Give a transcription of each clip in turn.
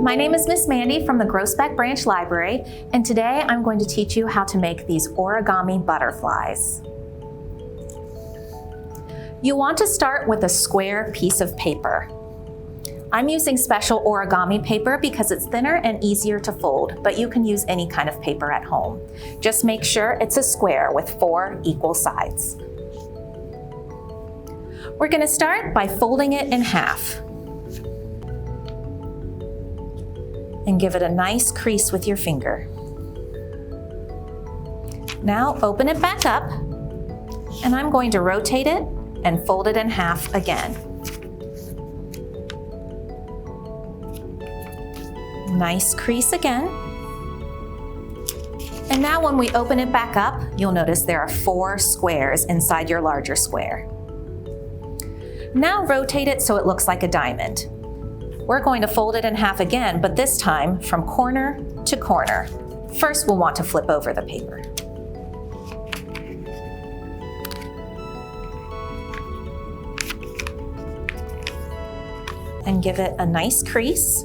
My name is Miss Mandy from the Groesbeck Branch Library, and today I'm going to teach you how to make these origami butterflies. You want to start with a square piece of paper. I'm using special origami paper because it's thinner and easier to fold, but you can use any kind of paper at home. Just make sure it's a square with 4 equal sides. We're going to start by folding it in half. And give it a nice crease with your finger. Now open it back up, and I'm going to rotate it and fold it in half again. Nice crease again. And now when we open it back up, you'll notice there are 4 squares inside your larger square. Now rotate it so it looks like a diamond. We're going to fold it in half again, but this time from corner to corner. First, we'll want to flip over the paper. And give it a nice crease.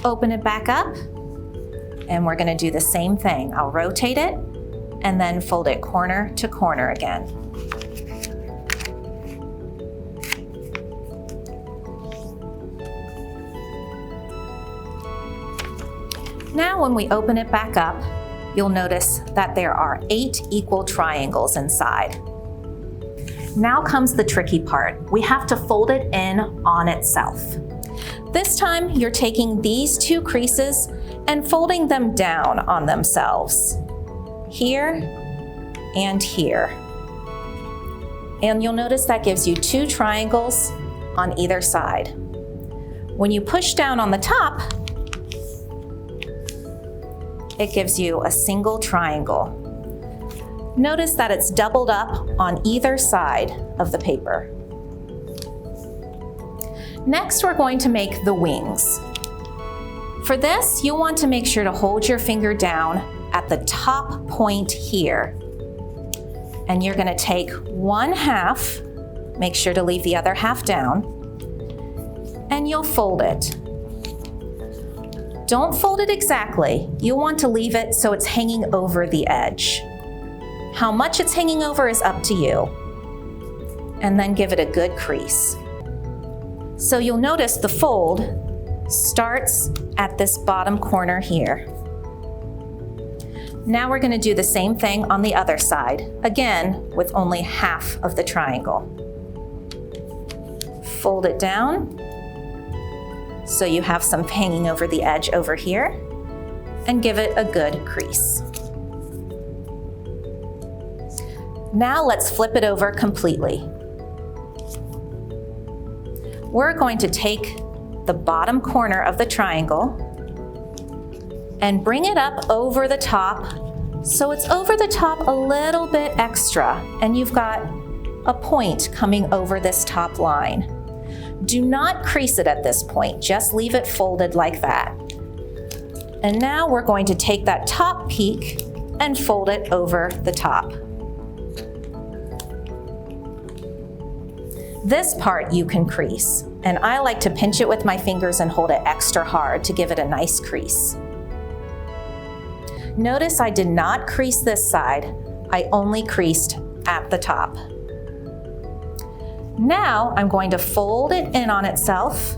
Open it back up, and we're going to do the same thing. I'll rotate it and then fold it corner to corner again. Now when we open it back up, you'll notice that there are 8 equal triangles inside. Now comes the tricky part. We have to fold it in on itself. This time you're taking these 2 creases and folding them down on themselves. Here and here. And you'll notice that gives you 2 triangles on either side. When you push down on the top, it gives you a single triangle. Notice that it's doubled up on either side of the paper. Next, we're going to make the wings. For this, you want to make sure to hold your finger down at the top point here. And you're going to take 1/2, make sure to leave the other half down, and you'll fold it. Don't fold it exactly. You want to leave it so it's hanging over the edge. How much it's hanging over is up to you. And then give it a good crease. So you'll notice the fold starts at this bottom corner here. Now we're going to do the same thing on the other side, again with only half of the triangle. Fold it down so you have some hanging over the edge over here, and give it a good crease. Now let's flip it over completely. We're going to take the bottom corner of the triangle and bring it up over the top so it's over the top a little bit extra, and you've got a point coming over this top line. Do not crease it at this point, just leave it folded like that. And now we're going to take that top peak and fold it over the top. This part you can crease, and I like to pinch it with my fingers and hold it extra hard to give it a nice crease. Notice I did not crease this side, I only creased at the top. Now I'm going to fold it in on itself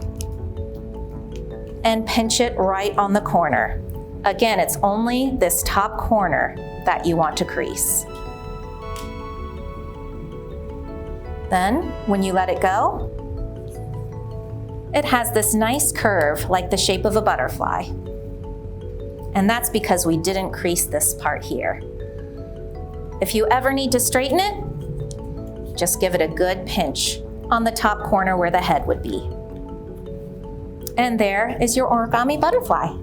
and pinch it right on the corner. Again, it's only this top corner that you want to crease. Then, when you let it go, it has this nice curve like the shape of a butterfly. And that's because we didn't crease this part here. If you ever need to straighten it, just give it a good pinch on the top corner where the head would be. And there is your origami butterfly.